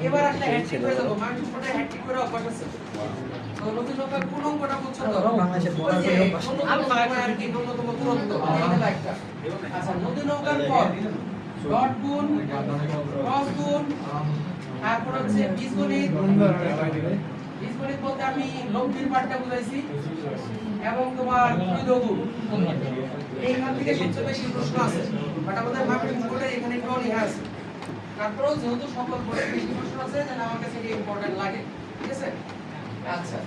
এবার আসলে হ্যাটট্রিক হয়ে যাবো, মানুষ ফুটে হ্যাটট্রিক করে অভ্যাস আছে। তো নতুন নৌকা কোন অঙ্কটা বুঝছো তো? আর কি ন্যূনতম দূরত্ব এটা লাইকটা। আচ্ছা, নতুন নৌকার পর ডট গুণ, ক্রস গুণ, তারপর হচ্ছে বীজগণিত। বীজগণিত বলতে আমি লব্ধির পাঠটা বুঝাইছি এবং তোমার লঘু। এইখান থেকে সবচেয়ে বেশি প্রশ্ন আছে, বাট আমাদের মার্কেটিং বোর্ডে এখানে একটু ইহা আছে। তারপরেও যেহেতু সকল বোর্ডে বেশি প্রশ্ন আছে, তাহলে আমার কাছে এটা ইম্পর্টেন্ট লাগে। ঠিক আছে? আচ্ছা,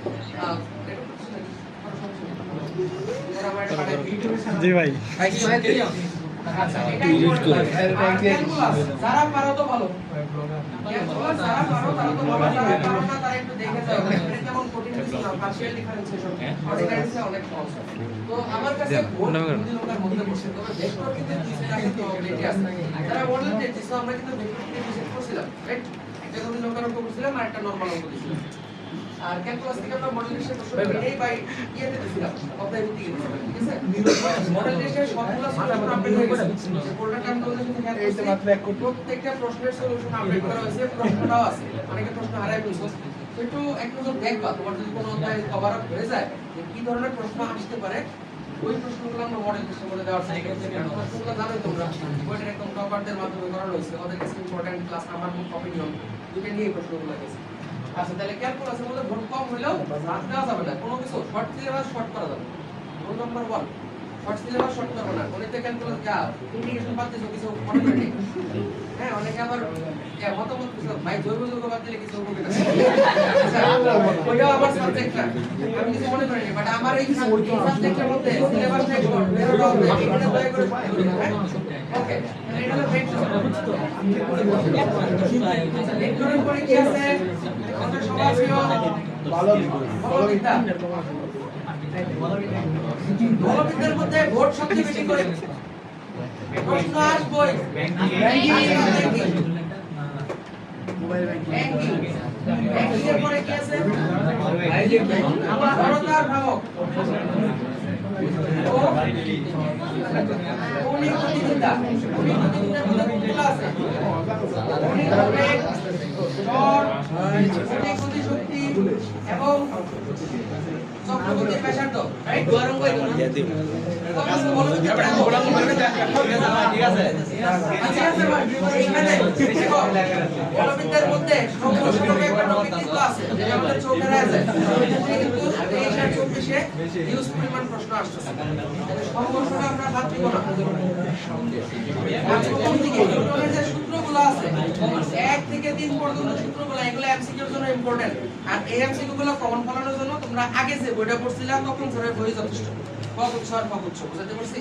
জি ভাই। আচ্ছা, এটা যারা পারো তো ভালো, যারা পারো তারা তো ভালো, যারা পারো না তারা একটু দেখে যাও। এটা কেমন কঠিন কিছু না, পার্শিয়াল ডিফারেন্সিয়েশন অর্ডিনারিতে অনেক সহজ। তো আমার কাছে ভোট দুই লোকের মধ্যে বসে, তবে ভেক্টর কিন্তু দুই সাইড আছে, প্রবাবিলিটি আছে। যারা বললেন যে জিসো আমরা কিন্তু ভেক্টর থেকে ডিসাইড করছিলাম, রাইট? একটা দুই লোকের অঙ্ক করছিলাম আর একটা নরমাল অঙ্ক দিছিলাম। আর ক্যালকুলাস থেকে আমরা মডেল রেশিও প্রশ্ন এই বাই ইয়েতে দিছিলাম, অধ্যায় ভিত্তিক দিছিলাম। ঠিক আছে? মডেল রেশিও সবগুলো সলিউশন আপডেট হয়ে গেছে। যে কোডটা টাইম কনভারসেশন থেকে হ্যান্ড করতে মাত্র এক কোড, প্রত্যেকটা প্রশ্নের সলিউশন আপডেট করা হয়েছে, প্রশ্নটাও আছে। অনেকে প্রশ্ন হারায় ফেলছো, তো একটু দেখবা তোমার যদি কোনো অধ্যায় কভার আপ হয়ে যায় যে কি ধরনের প্রশ্ন আসতে পারে, ওই প্রশ্নগুলো আমরা মডেল রেশিও করে দেওয়ার চেষ্টা করছি। কারণ প্রশ্নগুলো জানোই তোমরা, বইটার একদম টপারদের মাধ্যমে করানো হয়েছে। আমাদের কাছে ইম্পর্টেন্ট ক্লাস নাম্বার অপিনিয়ন দুটো নিয়ে প্রশ্নগুলো গেছে। আচ্ছা, তাহলে ক্যালকুলাসের মধ্যে ভোট কম হইলেও বাদ দেওয়া যাবে না, কোনো কিছু শর্ট সিলেবাস শর্ট করা যাবে। Rule number 1, short syllabus short করবে না। গণিতে ক্যালকুলাস যা ইন্টিগ্রেশন বাদ দিছো কিছু মনে করে নেই। হ্যাঁ, অনেকে আবার মতামত কিছু ভাই জৈব যৌগ বাদ দিলে কিছু হবে না। আচ্ছা, ওইটাও আমার সাবজেক্ট না, আমি কিছু মনে করি না, বাট আমার এই সাবজেক্টের মধ্যে সিলেবাস নাই শর্ট বেরোটা হবে, এখানে দয়া করে হ্যাঁ ওকে। এটা হলো ভেক্টর। ভেক্টরের পরে কি আছে? আমাদের সমাজীয় বলবিদ্যা। বলবিদ্যার মধ্যে ভোট সবচেয়ে বেশি করে প্রশ্ন আসবে ব্যাংকিং, ব্যাংকিং এর পরে কি আছে? আমার ভারতার ভ্রামক, কৌণিক গতিবিদ্যা। কৌণিক গতিবিদ্যার মধ্যে কোনগুলো আছে? কৌণিক বেগ, ঝড়, কৌণিক গতিশক্তি এবং চক্রবর্তীর ব্যাসার্ধ, রাইট? দুয়ারঙ্গ এটা না? ঠিক আছে। আচ্ছা এখানে বলবিদ্যার মধ্যে সমস্যাটা একটা টপিক কিন্তু আছে, যেটা আমাদের চোখে আছে। কিন্তু 23 আর 24 এ ইউজ পরিমাণ প্রশ্ন আসছে। সমস্যাটা আমরা বাদ দিব না। প্রথম দিকে নিউটনের যে সূত্রগুলো আছে 1 থেকে 3 পর্যন্ত সূত্রগুলো, এগুলো এমসিকিউর জন্য ইম্পর্টেন্ট। আর এই এমসিকিউ গুলো কমন ফলানোর জন্য তোমরা আগে যে বইটা পড়ছিলা তখন ধরে বই যথেষ্ট। কগুচ্ছ আর কগুচ্ছ বুঝাতে পারছি?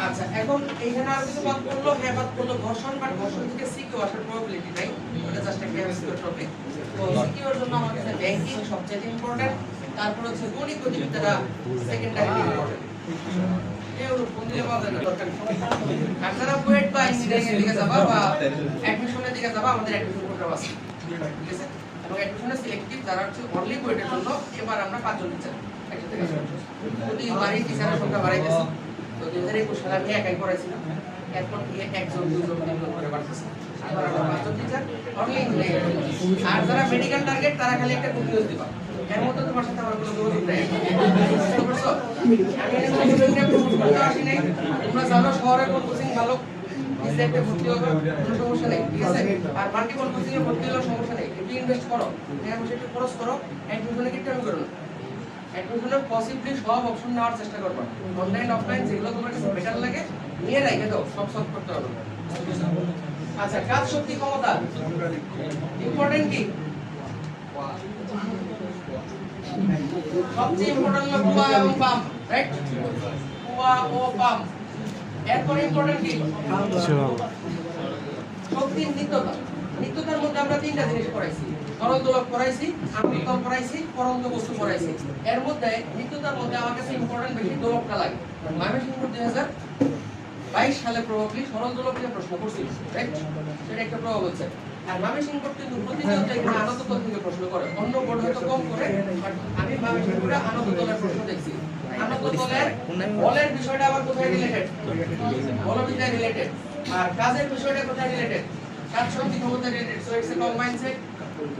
আচ্ছা, এখন এইখানে আর কিছু বাদ পড়লো, হ্যাঁ বাদ পড়লো ঘর্ষণ, বাট ঘর্ষণ থেকে সিকিউ আসার প্রবাবিলিটি নাই, ওটা জাস্ট একটা এমসিকিউ টপিক। তো সিকিউর জন্য আমার কাছে ব্যাংকিং সবচেয়ে ইম্পর্টেন্ট, তারপর হচ্ছে গণিত গতিবিদ্যাটা সেকেন্ডারি ইম্পর্টেন্ট। এগুলো কোন দিকে পাওয়া যায় না দরকার। আর যারা বুয়েট বা ইঞ্জিনিয়ারিং এর দিকে যাবা বা অ্যাডমিশনের দিকে যাবা, আমাদের অ্যাডমিশন প্রোগ্রাম আছে, ঠিক আছে? এবং অ্যাডমিশনের সিলেক্টিভ যারা হচ্ছে অনলি বুয়েটের জন্য এবার আমরা 5 জন টিচার একসাথে কাজ করছি। যদি বাড়ি টিচারের সংখ্যা বাড়াইতেছি, তো 2021 সালে আমি একাই পড়াইছিলাম, এরপর থেকে 1 জন 2 জন 3 জন করে বাড়তেছে। এবার আমরা 5 জন টিচার অনলি ইঞ্জিনিয়ারিং। আর যারা মেডিকেল টার্গেট তারা খালি একটা কুকিজ দিবা, এর মধ্যে তোমার সাথে আমার কোনো যোগাযোগ নেই। বুঝতে পারছো? আমি এখানে প্রমোট করতে আসি নাই, তোমরা জানো শহরে কোন কোচিং ভালো, ইসেটে ভর্তি হবে কোনো সমস্যা নেই, ঠিক আছে? আর মাল্টিপল কোচিং এ ভর্তি হলে সমস্যা নেই, একটু ইনভেস্ট করো, টাকা পয়সা একটু খরচ করো, অ্যাডমিশনে কি টাইম করো না, অ্যাডমিশনে পসিবলি সব অপশন নেওয়ার চেষ্টা করবা, অনলাইন অফলাইন যেগুলো তোমার কাছে বেটার লাগে নিয়ে রাখে দাও, সব সলভ করতে হবে। আচ্ছা, কাজ শক্তি ক্ষমতা ইম্পর্টেন্ট কি? সবচেয়ে ইম্পর্টেন্ট হলো কুয়া এবং পাম্প, রাইট? কুয়া ও পাম্প। এরপর ইম্পর্টেন্ট কি? শক্তির নিত্যতা। নিত্যতার মধ্যে আমরা 3টা জিনিস পড়াইছি, তরল দোলক পড়াইছি, আন্তঃতল পড়াইছি, পরন্ত বস্তু পড়াইছি। এর মধ্যে নিত্যতার মধ্যে আমার কাছে ইম্পর্টেন্ট বেশি দোলকটা লাগে। ময়মনসিংহ 2022 সালে প্রবাবলি সরল দোলক নিয়ে প্রশ্ন করছিল, রাইট? সেটা একটা প্রভাব হচ্ছে। আর ময়মনসিংহ কিন্তু প্রতিনিয়ত এখানে আনত তল থেকে প্রশ্ন করে, অন্য বোর্ড হয়তো কম করে, বাট আমি ময়মনসিংহরে আনত তলের প্রশ্ন দেখছি। আনত বলের বিষয়টা আবার কোথায় রিলেটেড, বলবিদ্যায় রিলেটেড, আর কাজের বিষয়টা কোথায় রিলেটেড, কাজ শক্তি ক্ষমতা related. So it's a combined set.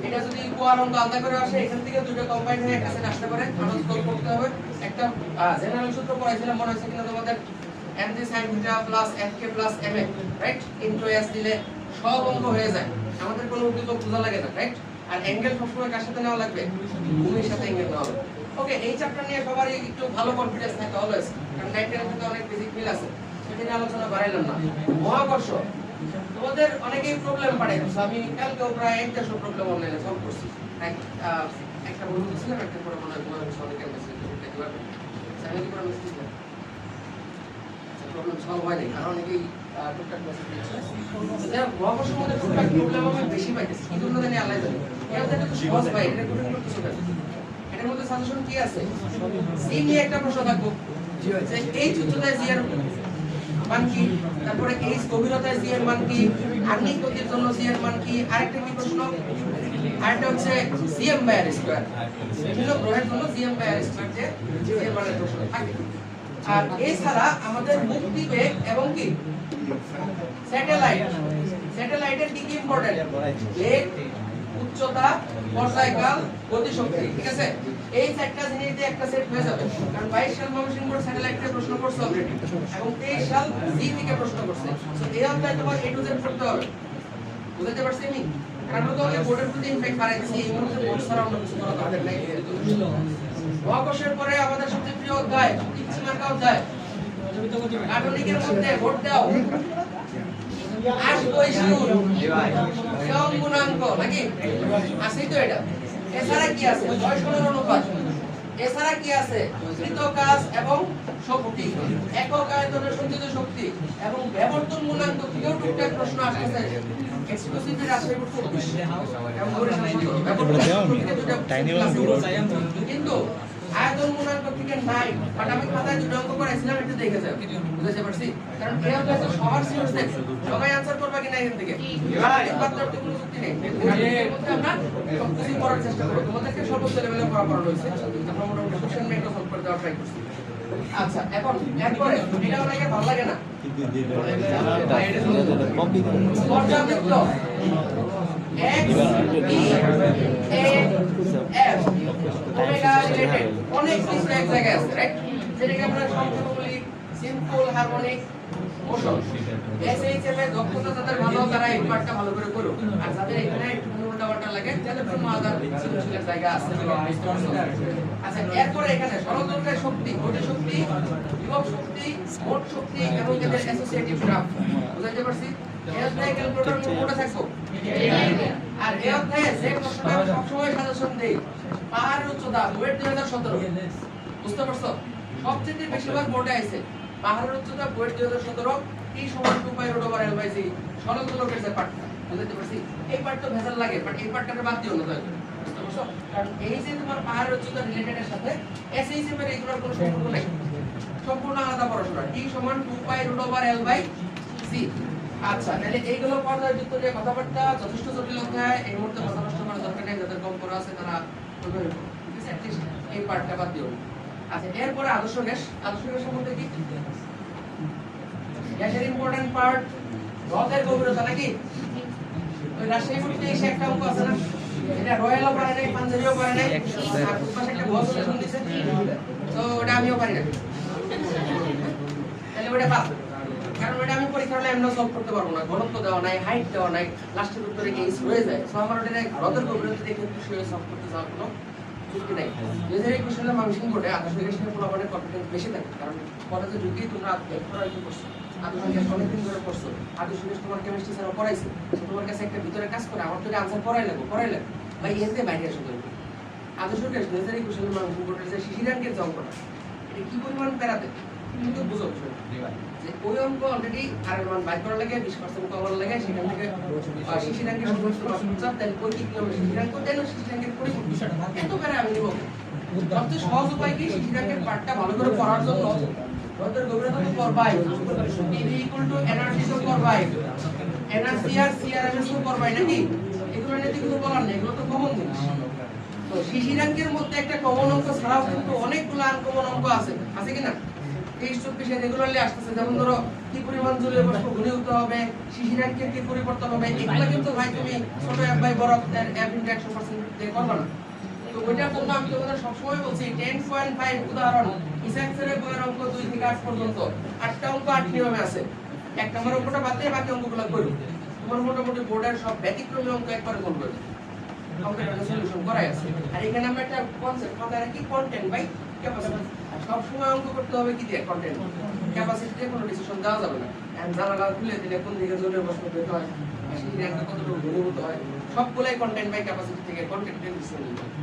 এটা যদি কোয়ার অঙ্ক আলাদা করে আসে, এখান থেকে দুটো কম্বাইন্ড হয়ে একটা সেট আসতে পারে। আমরা সলভ করতে হবে। একটা জেনারেল সূত্র পড়াইছিলাম, মনে হচ্ছে কিনা তোমাদের, mg sin θ plus fk plus ma, right, into s দিলে সব অঙ্ক হয়ে যায়, আমাদের কোনো উদ্দীপক বোঝা লাগে না, রাইট। আর অ্যাঙ্গেল সবসময় কার সাথে নেওয়া লাগবে, ভূমির সাথে অ্যাঙ্গেল নেওয়া লাগবে। ওকে, এই চ্যাপ্টার নিয়ে সবারই একটু ভালো কনফিডেন্স থাকে অলওয়েজ, কারণ 9 10 এর সাথে অনেক বেসিক মিল আছে, সেটা নিয়ে আলোচনা বাড়াইলাম না। মহাকর্ষ তোমাদের অনেকেই প্রবলেম পারে, আমি কালকেও প্রায় 150 প্রবলেম অনলাইনে সলভ করছি। একটা বই দিয়েছিলাম, একটা করে মনে হয় মহাকর্ষ অনেকের মেসেজ করতে পারবে, আমি কি করে মেসেজ দিলাম, প্রবলেম সলভ হয় নাই, কারণ অনেকেই টুকটাক মেসেজ দিয়েছে। যারা মহাকর্ষের মধ্যে টুকটাক প্রবলেম আমি বেশি পাইতেছি, কি জন্য জানি আল্লাহ জানে। এটা তো একটু সহজ পাই, এটা কঠিন করতে কিছু না। এটার মধ্যে সাজেশন কি আছে, সি নিয়ে একটা প্রশ্ন থাকবো, যে এই উচ্চতায় জি এর মান কি, তারপরে এই গভীরতায় জি এর মান কি, আর্নিক গতির জন্য জি এর মান কি, আরেকটা কি প্রশ্ন, আরেকটা হচ্ছে জিএম বাই আর স্কয়ার, বিভিন্ন গ্রহের জন্য জিএম বাই আর স্কয়ার যে জি এর মানের প্রশ্ন থাকে। আর এছাড়া আমাদের মুক্তিবেগ এবং কি স্যাটেলাইটের কি কি ইম্পর্টেন্ট, বেগ, উচ্চতা, পর্যায়কাল, গতিশক্তি, ঠিক আছে। এই চারটা জিনিস দিয়ে একটা সেট হয়ে যাবে, কারণ 22 সাল ময়মনসিংহ বোর্ড স্যাটেলাইট থেকে প্রশ্ন করছে অলরেডি, এবং 23 সাল জি থেকে প্রশ্ন করছে। সো এই অধ্যায় তোমার এ টু জেড পড়তে হবে, বুঝতে পারছি আমি। কারণ তো আমি বোর্ডের প্রতি ইনফেক্ট বাড়াইছি, এই মুহূর্তে বোর্ড ছাড়া অন্য কিছু করা দরকার নাই। মহাকর্ষের পরে আমাদের সবচেয়ে প্রিয় অধ্যায়, কিছু মার্কা অধ্যায়, কার্বনিকের মধ্যে ভোট দাও, আসবই শুনুন, কম গুণাঙ্ক নাকি আসেই তো। এটা এছাড়া কি আছে, বয়সনের অনুপাত, এছাড়া কি আছে, কৃত কাজ এবং শক্তি, একক আয়তনের সঞ্চিত শক্তি এবং বিবর্তন গুণাঙ্ক থেকেও টুকটাক প্রশ্ন আসছে। এক্সক্লুসিভলি রাজশাহী বোর্ড 24 এবং বরিশাল 17, কিন্তু আয়তন গুণাঙ্ক থেকে নাই, বাট আমি খাতায় দুটো অঙ্ক করাইছিলাম, একটু দেখে যাও, বুঝতে পারছি। কারণ এই অঙ্ক তো সবার সিরিয়াস দেখো, সবাই आंसर করবে কিনা এখান থেকে, এই পাত্রের তো কোনো যুক্তি নেই। আমরা সবকিছু করার চেষ্টা করব, তোমাদেরকে সর্বোচ্চ লেভেলে পড়ানো হয়েছে, আমরা মোটামুটি কোশ্চেন ব্যাংকটা সলভ করে দেওয়ার ট্রাই করছি। আচ্ছা, এখন এরপরে এটা অনেকে ভালো লাগে না, পর্যাবৃত্ত x e a f omega related অনেক কিছু এক জায়গায় আছে, রাইট, যেটাকে আমরা সংক্ষেপে বলি সিম্পল হারমোনিক মোশন। এসএইচএম এর দক্ষতা যাদের ভালো, তারা এই পার্টটা ভালো করে করো, আর যাদের এখানে একটু উল্টাপাল্টা লাগে তাদের জন্য আলাদা সৃজনশীলের জায়গা আছে। আচ্ছা, এরপরে এখানে সরলদৈর্ঘ্যের শক্তি, গতি শক্তি, বিভব শক্তি, মোট শক্তি এবং এদের অ্যাসোসিয়েটিভ গ্রাফ, বুঝাইতে পারছি। এই অধ্যায়ে ক্যালকুলেটর মোডে থাকবো, আর এই অধ্যায়ে যে প্রশ্নটা আমি সবসময় সাজেশন দেই, পাহাড়ের উচ্চতা বুয়েট 2017, বুঝতে পারছো, সবচেয়ে বেশিরভাগ বোর্ডে আছে পাহাড়ের উচ্চতা বুয়েট 2017, টি সমান 2 পাই রুট ওভার এল বাই জি, সরলদৈর্ঘ্যের যে পার্টটা, বুঝতে পারছি। এই পার্ট তো ভেজাল লাগে, বাট এই পার্টটাকে বাদ দিও না তাই, বুঝতে পারছো। কারণ এই যে তোমার পাহাড়ের উচ্চতা রিলেটেডের সাথে এসএইচএম এর এইগুলোর কোনো সম্পর্ক নাই, সম্পূর্ণ আলাদা পড়াশোনা। টি সমান 2 পাই রুট ওভার এল বাই জি। আচ্ছা, তাহলে এইগুলো পর্যায়যুক্ত যে কথাবার্তা যথেষ্ট জটিল অধ্যায়, এই মুহূর্তে মাথা নষ্ট করার দরকার নেই, যাদের কম পড়া আছে তারা ওইভাবে পড়ো, ঠিক আছে, অ্যাটলিস্ট এই পার্টটা বাদ দিও। আচ্ছা, এরপরে আদর্শ গ্যাস, আদর্শ গ্যাসের মধ্যে কি গ্যাসের ইম্পর্টেন্ট পার্ট হ্রদের গভীরতা নাকি। ওই রাজশাহী বোর্ডে এসে একটা অঙ্ক আছে না, এটা রয়্যালও পারে নাই, পাঞ্জাবিও পারে নাই, আর পাশে একটা বস লেসন দিছে, তো ওটা আমিও পারি না, তাহলে ওটা বাদ। কারণ ওটা আমি পরীক্ষা হলে এমন সলভ করতে পারবো না, ঘনত্ব দেওয়া নাই, হাইট দেওয়া নাই, লাস্টের উত্তরে এইচ রয়ে যায়। সো আমার ওটা হ্রদের গভীরতা দেখে খুশি হয়ে সলভ করতে যাওয়ার কোনো যুক্তি নাই। 2021 সালে ময়মনসিংহ বোর্ডে আদর্শ গ্যাসের পোলাপানের কনফিডেন্স বেশি থাকে, কারণ কলেজে ঢুকেই তোমরা পড়াশোনা করছো, আদর্শ গ্যাস অনেকদিন ধরে পড়ছো, আদর্শ গ্যাস তোমার কেমিস্ট্রি স্যারও পড়াইছে, তোমার কাছে একটা ভিতরে কাজ করে, আমার তো আনসার পড়াই লাগবো ভাই, এতে বাইরে আসো তুমি। আদর্শ গ্যাস 2021 সালে ময়মনসিংহ বোর্ডের যে শিশিরাঙ্কের যে অঙ্কটা, এটা কি পরিমাণ প্যারাতে কিন্তু বুঝো যে ওই অঙ্ক অলরেডি আরের মান বাইর করা লাগে, 20% কমার লাগে, সেখান থেকে শিশিরাঙ্কের সমস্ত প্রশ্নচাপ, তাহলে ওই কি কিভাবে শিশিরাঙ্ক দেন, শিশিরাঙ্কের পরিবর্তন এত করে আমি নিব। সবচেয়ে সহজ উপায় কি, শিশিরাঙ্কের পার্টটা ভালো করে পড়ার জন্য হ্রদের গভীরতা তো করবাই, পিভি ইকুয়াল টু এনার্জি তো করবাই, এনার্জি আর সিআরএমএস তো করবাই নাকি, এগুলো নিয়ে কিছু বলার নেই, এগুলো তো কমন জিনিস। তো শিশিরাঙ্কের মধ্যে একটা কমন অঙ্ক ছাড়াও কিন্তু অনেকগুলো আনকমন অঙ্ক আছে কিনা? 23-24 রেগুলারলি আসতেছে, যেমন ধরো কি পরিমাণ জলীয় বাষ্প ঘনীভূত হবে, শিশিরাঙ্কের কি পরিবর্তন হবে, এগুলো কিন্তু ভাই তুমি ছোট f বাই বড় f ইনটু 100% দিয়ে করবে না। তো ওইটার জন্য আমি তোমাদের সবসময় বলছি 10.5 উদাহরণ হিসাবের বইয়ের অঙ্ক 2 থেকে 8 পর্যন্ত 8টা অঙ্ক 8 নিয়মে আছে। এক নম্বর অঙ্কটা বাদ দিয়ে বাকি অঙ্কগুলো করো। তোমার মোটামুটি বোর্ডের সব ব্যতিক্রমী অঙ্ক একবারে করবে। কম্পিউটারে সলিউশন করাই আছে। আর এখানে আমরা একটা কনসেপ্ট মাথায় রাখি, কন্টেন্ট বাই ক্যাপাসিটি। সব সময় অঙ্ক করতে হবে কি দিয়ে? কন্টেন্ট। ক্যাপাসিটি দিয়ে কোনো ডিসিশন দেওয়া যাবে না। এন্ড জানালা খুলে দিলে কোন দিকে জলীয় বাষ্প বের হয়, সেই একটা কতটুকু ঘনীভূত হয়, সবগুলাই কন্টেন্ট বাই ক্যাপাসিটি থেকে কন্টেন্টের ডিসিশন নিতে হবে।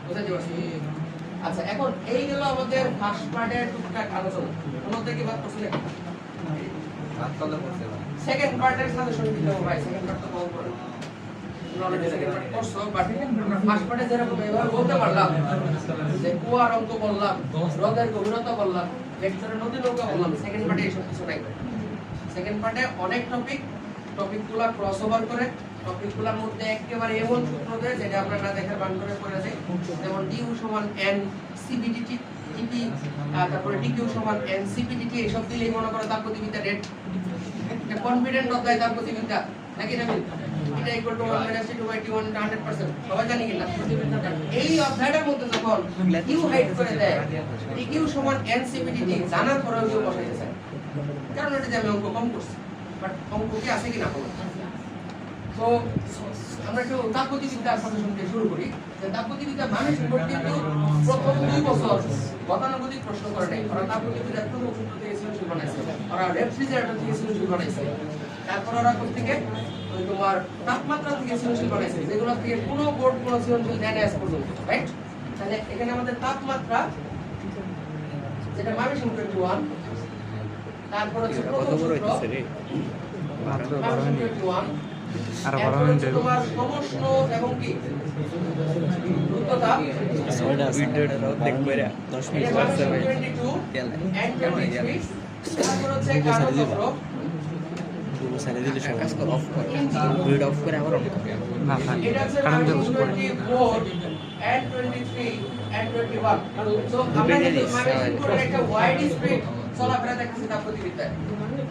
বুঝাতে পারছি? আচ্ছা, এখন এই গেল আমাদের ফার্স্ট পার্টের টুকটাক আলোচনা। কোনটা কি বাদ করছিলেন? সেকেন্ড পার্টের সাজেশন দিতে হবে ভাই। সেকেন্ড পার্ট তো বল করে নলেজ সেকেন্ড পার্ট কোর্সও বাট আমরা ফার্স্ট পার্টে যেরকম এভাবে বলতে পারলাম যে কুয়ার অঙ্ক বললাম, হ্রদের গভীরতা বললাম, লেকচারে নদী নৌকা বললাম, সেকেন্ড পার্টে এসব কিছু নাই। সেকেন্ড পার্টে অনেক টপিকগুলো ক্রসওভার করে টপিকগুলোর মধ্যে একেবারে এমন সূত্র দেয় যেটা আমরা না দেখার বান করে করে দেয়, যেমন ডিউ সমান এন সিবিডিটি টিপি, তারপরে ডিকিউ সমান এন সিপিডিটি, এইসব দিলেই মনে করো তাপগতিবিদ্যা রেট একটা কনফিডেন্ট অধ্যায় তাপগতিবিদ্যা নাকি না? এটা ইকুয়াল টু 1 - t2 / t1 100% সবাই জানি কিনা? এই অধ্যায়টার মধ্যে যখন কিউ হাইড করে দেয় ডিকিউ সমান এন সিপিডিটি জানার পরেও কিউ বসাইতে চায়, কারণ এটা যে আমি অঙ্ক কম করছি, বাট অঙ্ক কি আছে কিনা বলো। তো আমরা একটু তাপগতিবিদ্যার সাজেশন দিয়ে শুরু করি। যে তাপগতিবিদ্যা মানুষ কিন্তু প্রথম 2 বছর গতানুগতিক প্রশ্ন করে নাই। ওরা তাপগতিবিদ্যার প্রথম সূত্র থেকে সৃজনশীল বানাইছে, ওরা রেফ্রিজারেটর থেকে সৃজনশীল বানাইছে, তারপর ওরা কোথা থেকে ওই তোমার তাপমাত্রা থেকে সৃজনশীল বানাইছে, যেগুলো থেকে কোনো বোর্ড কোনো সৃজনশীল দেয় না আজ পর্যন্ত, রাইট? তাহলে এখানে আমাদের তাপমাত্রা যেটা মাইনাস 21, তারপর হচ্ছে প্রথম সূত্র মাত্র 21 আর 12 মিনিট তোমার সমষ্ণ এবং কি দ্রুততা সোডা ভিডিওটা দেখ কইরা 10 মিনিট করতে হবে। তারপর হচ্ছে কার্বচক্র পুরো সাইডে দিলে সব কাজ অফ কর, ভিডিও অফ করে আবার অন কর না ভাই এটা হচ্ছে কারণ যে 24 and 23 and 21। সো আমরা যদি মাইনাস করে একটা ওয়াইড স্প্রেড চলাফেরা দেখাচ্ছি তাপগতিবিদ্যায়,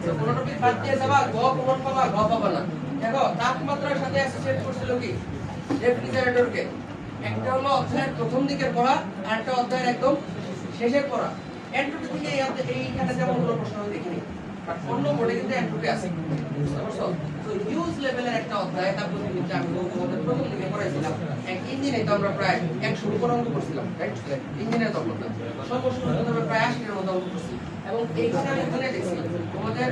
তো কোন টপিক বাদ দিয়ে যাবা গ কমন পাবা, গ পাবা না। দেখো তাপমাত্রার সাথে অ্যাসোসিয়েট করছিল কি রেফ্রিজারেটরকে, একটা হলো অধ্যায়ের প্রথম দিকের পড়া আর একটা অধ্যায়ের একদম শেষের পড়া। এন্ট্রপি থেকে এইখানে যেমন কোনো প্রশ্ন আমি দেখিনি, বাট অন্য বোর্ডে কিন্তু এন্ট্রপি আছে, বুঝতে পারছো? তো হিউজ লেভেলের একটা অধ্যায় তাপগতিবিদ্যা আমি তোমাদের প্রথম দিকে পড়াইছিলাম। এক ইঞ্জিনে তো আমরা প্রায় 100 উপর অঙ্ক করছিলাম, রাইট? ইঞ্জিনের তখন না সমস্ত আমরা প্রায় 80 এর মতো অঙ্ক করছি। এবং এইখানে আমি এখানে দেখছি তোমাদের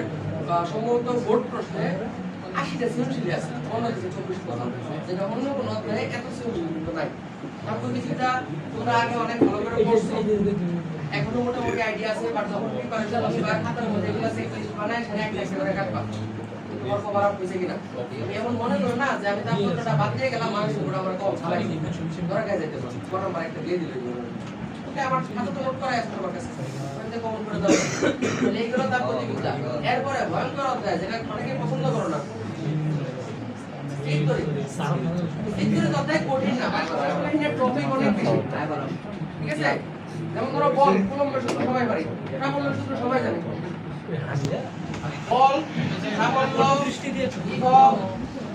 সম্ভবত বোর্ড প্রশ্নে 80টা সৃজনশীল আছে, অন্য কিছু 24%, যেটা অন্য কোনো অধ্যায়ে এত সৃজনশীল কিন্তু নাই। তাপগতিবিদ্যা তোমরা আগে অনেক ভালো করে পড়ছো, এখনো মোটামুটি আইডিয়া আছে, বাট যখন প্রিপারেশন হবে খাতার মধ্যে এগুলো চেকলিস্ট বানায় সেটা একটা একটা করে কাটবা, তোমার কভার আপ হইছে কিনা। তুমি এমন মনে করো না যে আমি তাপমাত্রাটা বাদ দিয়ে গেলাম, মানুষ পুরো আমরা কম চালাই ধরা গায় যেতে পারে, বড় নাম্বার একটা দিয়ে দিলে ওকে আমার খাতা তো নোট করাই আছে তোমার কাছে, ওইটা কমন করে দাও। তাহলে এইগুলো তাপগতিবিদ্যা। এরপরে ভয়ঙ্কর অধ্যায় যেটা অনেকে পছন্দ করো না, ঠিক করে অধ্যায় কঠিন না, কঠিনের টপিক অনেক বেশি, ঠিক আছে? যেমন ধরো বল কুলম্বের সূত্র সবাই পারি, প্রাবল্যের সূত্র সবাই জানে। বল, প্রাবল্য, বিভব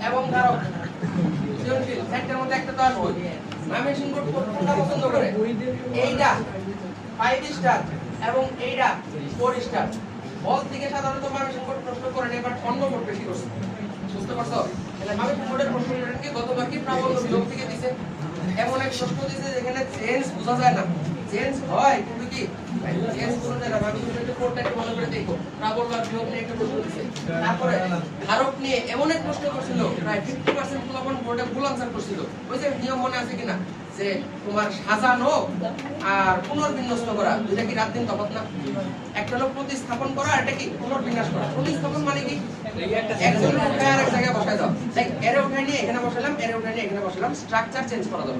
এবং ধারক সৃজনশীল চারটার মধ্যে একটা তো আসবে। ময়মনসিংহ বোর্ড কোনটা পছন্দ করে? এইটা 5 স্টার এবং এইটা 4 স্টার। বল থেকে সাধারণত ময়মনসিংহ বোর্ড প্রশ্ন করে না, বাট অন্য বোর্ড বেশি করছে, বুঝতে পারছো? তাহলে ময়মনসিংহ বোর্ডের প্রশ্নটাকে গতবার কি প্রাবল্য বিভব থেকে দিছে, এমন এক প্রশ্ন দিছে যেখানে চেঞ্জ বোঝা যায় না, চেঞ্জ হয় কিন্তু কি চেঞ্জ করে না। আমি একটু কোডটাকে মনে করে দেখো, প্রাবল্য আর বিভব নিয়ে একটা প্রশ্ন দিছে, তারপরে ধারক নিয়ে এমন এক প্রশ্ন করছিল প্রায় 50% ফুলাফল বোর্ডে ভুল আনসার করছিল। ওই যে নিয়ম মনে আছে কিনা যে তোমার সাজানো আর পুনর্বিন্যস্ত করা দুইটা কি রাত দিন তফাৎ না? একটা হলো প্রতিস্থাপন করা আর এটা কি পুনর্বিন্যাস করা। প্রতিস্থাপন মানে কি একজন উঠায় আরেক জায়গায় বসায় দাও, লাইক এরে উঠায় নিয়ে এখানে বসালাম, এরে উঠায় নিয়ে এখানে বসালাম, স্ট্রাকচার চেঞ্জ করা দাও।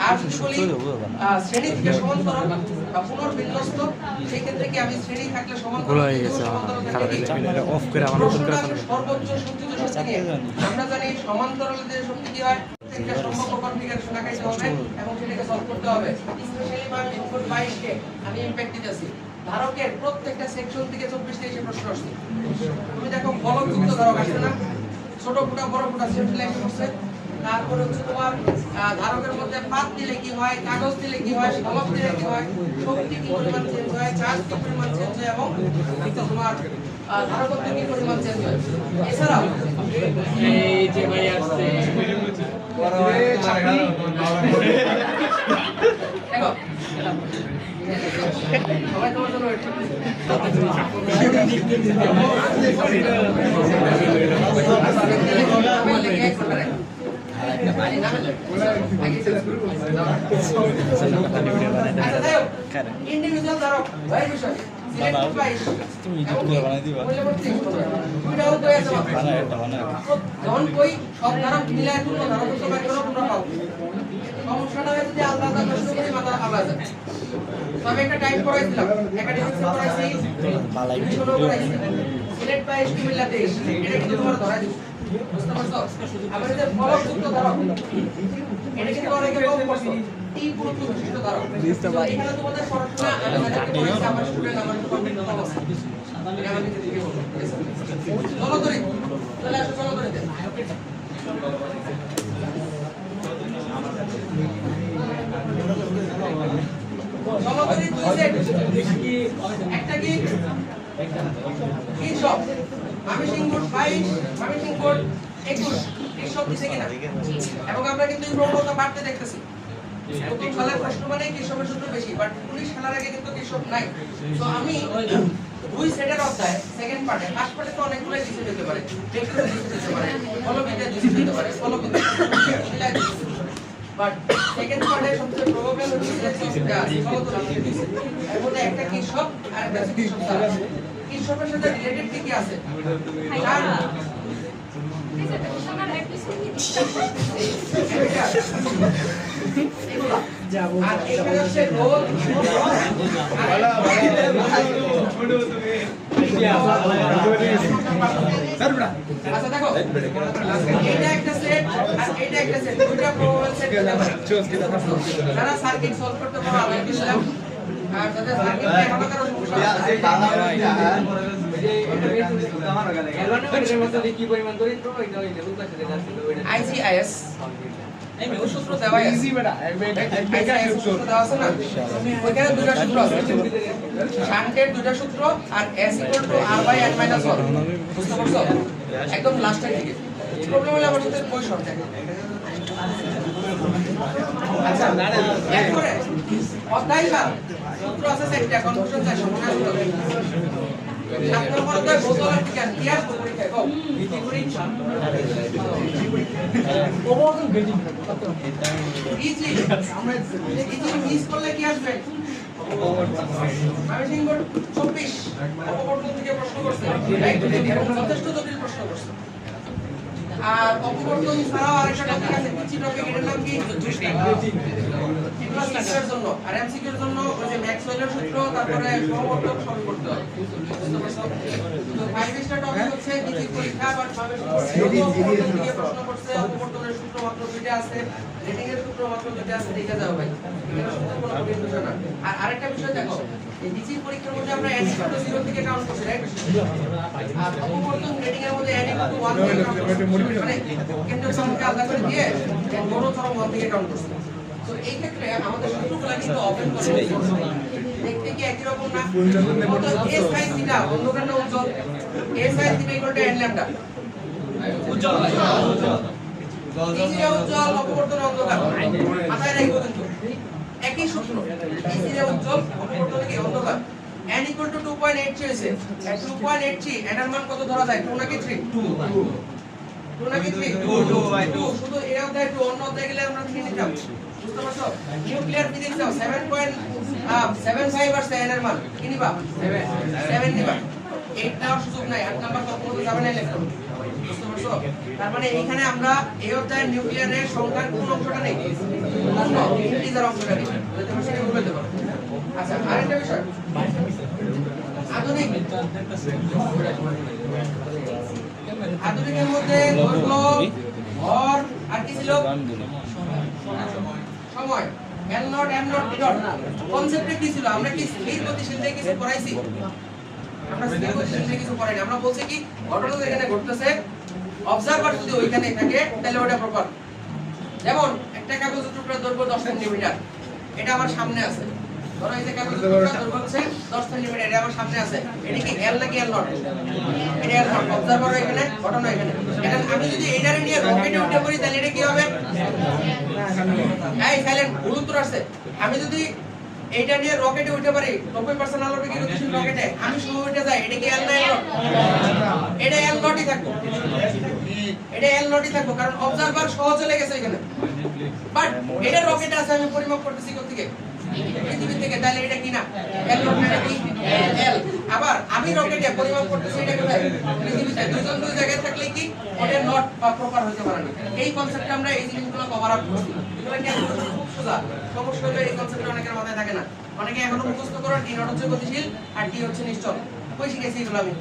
আর যদি বলি শ্রেণী থেকে সমান্তরাল বা পুনর্বিন্যস্ত, সেই ক্ষেত্রে কি আমি শ্রেণী থাকলে সমান্তরাল অফ করে আবার নতুন করে সর্বোচ্চ শক্তি যে শক্তি নিয়ে আমরা জানি সমান্তরালে যে শক্তি কি হয় তিনটা সম্ভাব্য কনফিগারেশন দেখাইতে হবে এবং সেটাকে সলভ করতে হবে। স্পেশালি আমি ইনপুট 22 কে আমি ইমপ্যাক্ট দিতেছি। ধারকের প্রত্যেকটা সেকশন থেকে 24-23 প্রশ্ন আসছে। তুমি দেখো বলযুক্ত ধারক আসছে না, ছোট ফুটা বড় ফুটা সেন্ট্রালাইজ করছে। তারপরে হচ্ছে তোমার ধারকের মধ্যে পাত দিলে কি হয়, কাগজ দিলে কি হয়, ফলক দিলে কি হয়, শক্তি কি পরিমাণ চেঞ্জ হয়, চার্জ কি পরিমাণ চেঞ্জ হয় এবং তোমার ধারকত্ব কি পরিমাণ চেঞ্জ হয়। এছাড়াও এই যে ভাই আসছে দেখো সবাই তোমার জন্য wait করতেছে। ইন্ডিভিজুয়াল ধারক ভাই বিষয় তুমি ইডিট করে বানাই দিবা যখন কই সব ধারক মিলায় কোনো ধারক তো বাইর করো তোমরা পাও। সমস্যাটা হয় যদি আলাদা আলাদা প্রশ্ন করি মাথা আলাদা যায়। তো আমি একটা টাইপ করাইছিলাম, একাডেমিক্সে করাইছি, ইংলিশে করাইছি, সিলেট 22 কুমিল্লা 23 এটা কিন্তু তোমরা ধরা দিও। বুঝতে পারছো? আবার যে ফলযুক্ত ধারক এটা কিন্তু অনেকে কম করছো। এই গুরুত্ব বিশিষ্ট ধারক এখানে তোমাদের পড়াশোনা আমার স্টুডেন্ট আমার কন্টেন্ট কম আছে। এটা আমি থেকে বলবো। চলো ধরি তাহলে আসো চলো ধরি দেন। চলো ধরি দুই সেট একটা কি সব আমি সিংকোড 22 আমি সিংকোড 21 এই সব দিছে কিনা এবং আমরা কিন্তু এই প্রবণতা বাড়তে দেখতেছি। প্রথম সালের প্রশ্ন মানে কি সবের সূত্র বেশি, বাট 19 সালের আগে কিন্তু কি সব নাই। তো আমি দুই সেটের অধ্যায় সেকেন্ড পার্টে ফার্স্ট পার্টে তো অনেকগুলো দিতে দিতে পারে, ভেক্টর দিতে পারে, ফলবিদ্যা দিতে দিতে পারে, ফলবিদ্যা মিলাই দিতে পারে। বাট সেকেন্ড পার্টে সবচেয়ে প্রবাবল হচ্ছে যে ফলবিদ্যা দিতে। এর মধ্যে একটা কি সব আর একটা কি সব ছাড়া কি সবের সাথে রিলেটেড কি আছে আর আর এখানে হচ্ছে রোল আচ্ছা দেখো এটা একটা সেট আর এটা একটা সেট, দুটো প্রবাবল সেট হতে পারে। যারা সার্কিট সলভ করতে পারো আমি দিলাম, আর যাদের সার্কিট এখনো কারো সমস্যা আছে ICIS এই সূত্র দেওয়া আছে ইজি বেটা ICIS সূত্র দেওয়া আছে না, ওইখানে দুটো সূত্র আছে, শান্টের দুটো সূত্র আর S = R/n - 1 বুঝতে পারছো একদম লাস্টের দিকে। প্রবলেম হলে আমার সাথে কই শর্ট দেখো। আচ্ছা এরপরে অধ্যায় 7 সূত্র আছে সেটা কনফিউশন চাই সমস্যা হলো 7 নম্বর অধ্যায় বোতলের বিজ্ঞান কি আসবে পরীক্ষায় কও ভিত্তি পরীক্ষা ওভারঅল গেটিং ইজি আমরা ইজি মিস করলে কি আসবে আমি সিঙ্গল 24 অপবর্তন থেকে প্রশ্ন করছে এবং যথেষ্ট জটিল প্রশ্ন করছে। আর অপবর্তন ছাড়াও আরেকটা টপিক আছে কিছু টপিক এর নাম কি এর জন্য আর এমসিকিউ এর জন্য ওই যে ম্যাক্সওয়েলের সূত্র তারপরে সমবর্তন সলভ করতে হয়। তো 5 স্টার টপিক হচ্ছে কিছু পরীক্ষা বা ভাবে থেকে প্রশ্ন করছে অপবর্তনের সূত্র মাত্র দুইটা আছে, রেটিং এর সূত্র মাত্র দুইটা আছে, দেখে যাও ভাই এখানে সূত্র কোনো কঠিন বিষয় না। আর আরেকটা বিষয় দেখো এই ডিসি পরীক্ষার মধ্যে আমরা n = 0 থেকে কাউন্ট করছি রাইট, আর অপবর্তন রেটিং এর মধ্যে n = 1 থেকে কাউন্ট করছি মানে কেন্দ্রীয় সংখ্যা আলাদা করে দিয়ে বড় চরম 1 থেকে কাউন্ট করছি। তো এই ক্ষেত্রে আমাদের সূত্রগুলো কিন্তু ওপেন করে দেখতে কি একই রকম না, কত a sin থিটা অন্ধকার না উজ্জ্বল, a sin theta = n lambda উজ্জ্বল উজ্জ্বল অপবর্তন অন্ধকার মাথায় রাখো কিন্তু একই সূত্র ইসিরে উজ্জ্বল অপবর্তন কি অন্ধকার n = 2.83 হইছে 2.83 n এর মান কত ধরা যায় 2 নাকি 3 2 নাকি 3 2 শুধু এর অধ্যায় 2 অন্য অধ্যায় গেলে আমরা 3 নিতাম বুঝতে পারছো। নিউক্লিয়ার ফিজিক্স দাও 7.75 আর 7 এর মান কি নিবা 7 নিবা 8 নেওয়ার সুযোগ নাই, 8 নাম্বার কত মতো যাবে না ইলেকট্রন বুঝতে পারছো। তার মানে এইখানে আমরা এই অধ্যায়ের নিউক্লিয়ারের সংখ্যার কোন অংশটা নেই পূর্ণ ইন্টিজার অংশটা নেই বুঝতে পারছো কি বলতে পারো। আচ্ছা আরেকটা বিষয় আধুনিকের মধ্যে দৈর্ঘ্য ভর আর কি ছিল আমি দিলাম সময় L not M not T not কনসেপ্টে কি ছিল আমরা কি স্থির গতিশীল দিয়ে কিছু পড়াইছি আমরা স্থির গতিশীল দিয়ে কিছু পড়াইনি আমরা বলছি কি ঘটনা যেখানে ঘটতেছে অবজারভার যদি ওইখানে থাকে তাহলে ওটা প্রপার যেমন একটা কাগজের টুকরা দৈর্ঘ্য 10 সেন্টিমিটার এটা আমার সামনে আছে ধরো এই যে কাগজের টুকরা দৈর্ঘ্য হচ্ছে 10 সেন্টিমিটার এটা আমার সামনে আছে এটা কি L নাকি L নট এটা L নট অবজারভার এখানে ঘটনা এখানে এখন আমি যদি এইটারে নিয়ে রকেটে উঠে পড়ি তাহলে এটা কি হবে এই সাইলেন্ট ভুল উত্তর আছে আমি যদি এইটা নিয়ে রকেটে উঠে পারি 90% আলোর বেগে গতিশীল রকেটে আমি শুরু উঠে যাই এটা কি L না L নট এটা L নটই থাকবে এটা L নটই থাকবে কারণ অবজারভার সহজ চলে গেছে এখানে বাট এটা রকেটে আছে আমি পরিমাপ করতেছি কোথা থেকে পৃথিবী থেকে তাহলে এটা কি না L নট না কি L আবার আমি রকেটে পরিমাপ করতেছি এটা কোথায় পৃথিবীতে দুইজন দুই জায়গায় থাকলে কি ওটা নট বা প্রপার হতে পারে না এই কনসেপ্টে আমরা এই জিনিসগুলো কভার আপ করছি এগুলো কি খুব সোজা সমস্যা হলো এই কনসেপ্ট অনেকের মাথায় থাকে না অনেকে এখনো মুখস্থ করে T নট হচ্ছে গতিশীল আর T হচ্ছে নিশ্চল কই শিখেছি এগুলো আমি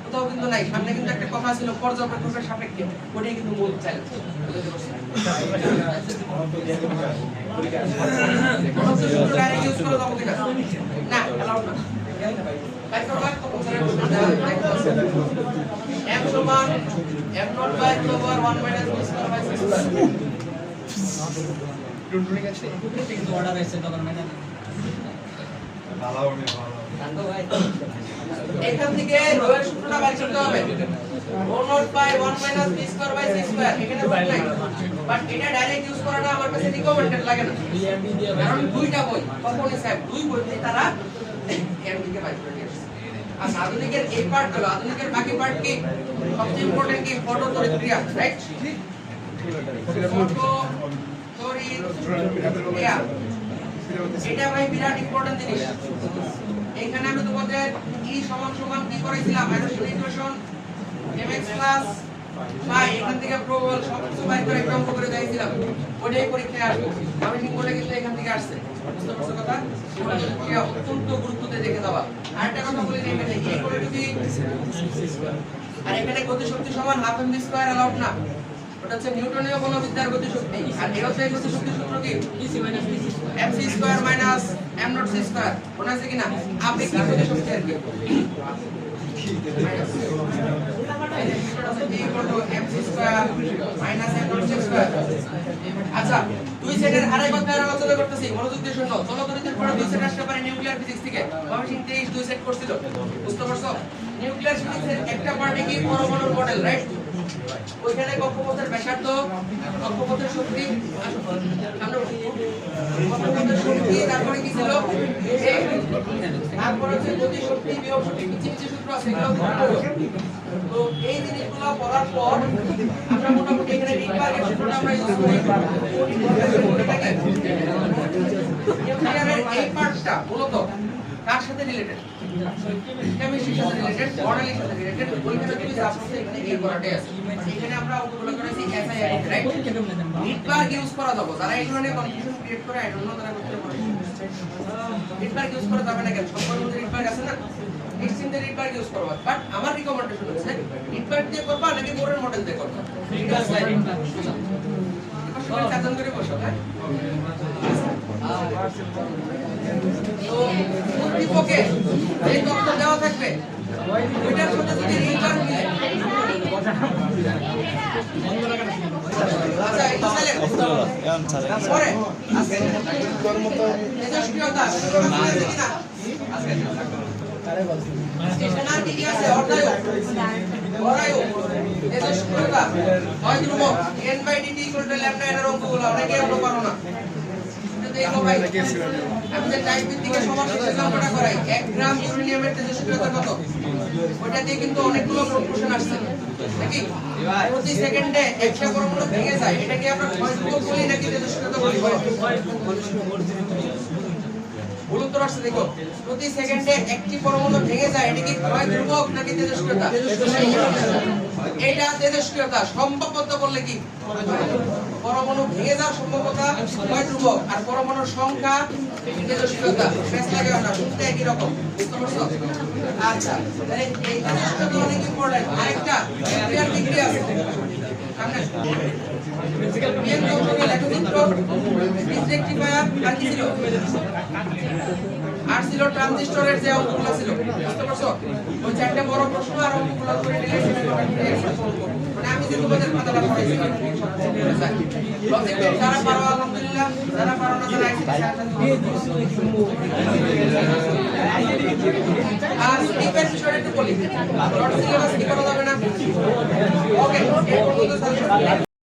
কোথাও কিন্তু নাই সামনে কিন্তু একটা কথা ছিল পর্যবেক্ষকের সাপেক্ষে ওটাই কিন্তু মূল চ্যালেঞ্জ বুঝতে পারছেন ডাইরেক্ট ইউজ করে দাও কিনা না অ্যালাউড না তাই করবা m সমান m naught by over 1 minus b square by c square টুনটুনি কাছে কিন্তু অর্ডার এসে তখন মানে ভালো ভাই এখান থেকে রো এর সূত্রটা বের করতে হবে rho naught by 1 minus b square by c square এখানে বল নাই বাট এটা ডাইরেক্ট ইউজ করাটা আমার কাছে রিকমেন্ডেড লাগে না কারণ দুইটা বই কখনো স্যার দুই বইতে তারা এমডি কে বাইর করে দিয়েছে আর আধুনিকের এই পার্ট হলো আধুনিকের বাকি পার্ট কি সবচেয়ে ইম্পর্টেন্ট কি ফটো তড়িৎক্রিয়া রাইট ফটো তড়িৎক্রিয়া এটা ভাই বিরাট ইম্পর্টেন্ট জিনিস এখানে আমি তোমাদের E সমান সমান কি করেছিলাম আইডেন্টিটি ইকুয়েশন mx প্লাস ভাই এখান থেকে প্রবল সবকিছু বাইর করে একটা অঙ্ক করে দিয়েছিলাম ওটাই পরীক্ষায় আসবে আমি ঠিক বলে কিন্তু এখান থেকে আসছে বুঝতে পারছো কথা এটা অত্যন্ত গুরুত্বতে দেখে দাও আর একটা কথা বলে নেই এখানে E করে যদি আর এখানে গতিশক্তি সমান হাফ mv স্কয়ার अलाउड না ওটা হচ্ছে নিউটনীয় বলবিদ্যার গতিশক্তি আর এর হচ্ছে গতিশক্তি সূত্র কি mc square minus m not c square মনে আছে কিনা আপেক্ষিক গতিশক্তি আর কি আচ্ছা দুই সেটের আড়াই ঘন্টা আলোচনা করতেছি মনোযোগ দিয়ে শুনো চলো তড়িতের পরে দুই সেট আসতে পারে নিউক্লিয়ার ফিজিক্স থেকে মহাবিশ্ব 23 দুই সেট করছিল বুঝতে পারছো নিউক্লিয়ার ফিজিক্সের একটা পার্টে কি পরমাণুর মডেল রাইট ওইখানে কক্ষপথের ব্যাসার্ধ কক্ষপথের শক্তি কক্ষপথের শক্তি তারপরে কি ছিল তারপরে হচ্ছে গতি শক্তি বিভব শক্তি কিছু কিছু সূত্র আছে এগুলো তো এই জিনিসগুলো পড়ার পর আমরা মোটামুটি এখানে রিকভারের সূত্রটা আমরা ইউজ করি নিউক্লিয়ারের এই পার্টটা মূলত কার সাথে রিলেটেড কেমিস্ট্রির সাথে রিলেটেড মডেলিং সাথে রিলেটেড ওইখানে তুমি সাপোজ এখানে এই করাটাই আছে এখানে আমরা অঙ্কগুলো করেছি এসআইআর রাইট রিকভার ইউজ করা যাবে যারা এই ধরনের কনফিউশন ক্রিয়েট করে আই ডোন্ট নো তারা করতে পারে রিকভার ইউজ করা যাবে না কেন সম্পূর্ণ রিকভার আছে না এক্সট্রিম দিয়ে রিকভার ইউজ করবা বাট আমার রিকমেন্ডেশন হচ্ছে রিকভার দিয়ে করবা নাকি বোরের মডেল দিয়ে করবা রিকভার স্লাইডিং সবাই চাচন করে বসো হ্যাঁ তো উদ্দীপকে এই তথ্য দেওয়া থাকবে ওইটার সাথে যদি রিকভার মিলে আচ্ছা এই তাহলে এখন ছাড়া পরে তেজস্ক্রিয়তা আছে কিনা স্টেশনার কি আছে অর্ধায়ু অরায়ু তেজস্ক্রিয়তা হয় ধ্রুবক n/dt = λ এর অঙ্কগুলো অনেকে আমরা পারো না দেখো ভাই আমি যে টাইপ ভিত্তিকে সমস্যা সংখ্যাটা করাই 1 গ্রাম ইউরেনিয়ামের তেজস্ক্রিয়তা কত ওটা দিয়ে কিন্তু অনেকগুলো প্রশ্ন আসছে নাকি প্রতি সেকেন্ডে একটা পরমাণু ভেঙে যায় এটা কি আমরা ক্ষয়ধ্রুবক বলি নাকি তেজস্ক্রিয়তা বলি ভুল উত্তর আসছে দেখো প্রতি সেকেন্ডে একটি পরমাণু ভেঙে যায় এটা কি ক্ষয়ধ্রুবক নাকি তেজস্ক্রিয়তা এটা তেজস্ক্রিয়তা সম্ভাব্যতা বললে কি পরমাণু ভেঙে যাওয়ার সম্ভাব্যতা ক্ষয়ধ্রুবক আর পরমাণুর সংখ্যা তেজস্ক্রিয়তা বেশ লাগে না শুনতে একই রকম বুঝতে পারছো আচ্ছা তাহলে এই তেজস্ক্রিয়তা অনেক ইম্পর্টেন্ট আরেকটা ক্লিয়ার ডিগ্রি আছে সামনে বিএন জংশনে লেখচিত্র রেকটিফায়ার আর কি ছিল আর ছিল ট্রানজিস্টরের যে অঙ্কগুলো ছিল বুঝতে পারছো ওই চারটা বড় প্রশ্ন আর অঙ্কগুলো করে নিলে সেটা মানে আমি যে তোমাদের খাতাটা পড়াইছি লজিক যারা পারো আলহামদুলিল্লাহ যারা পারো না তারা আর স্পিকার বিষয়টা একটু বলি নট সিলেবাস কি করা যাবে না ওকে এই পর্যন্ত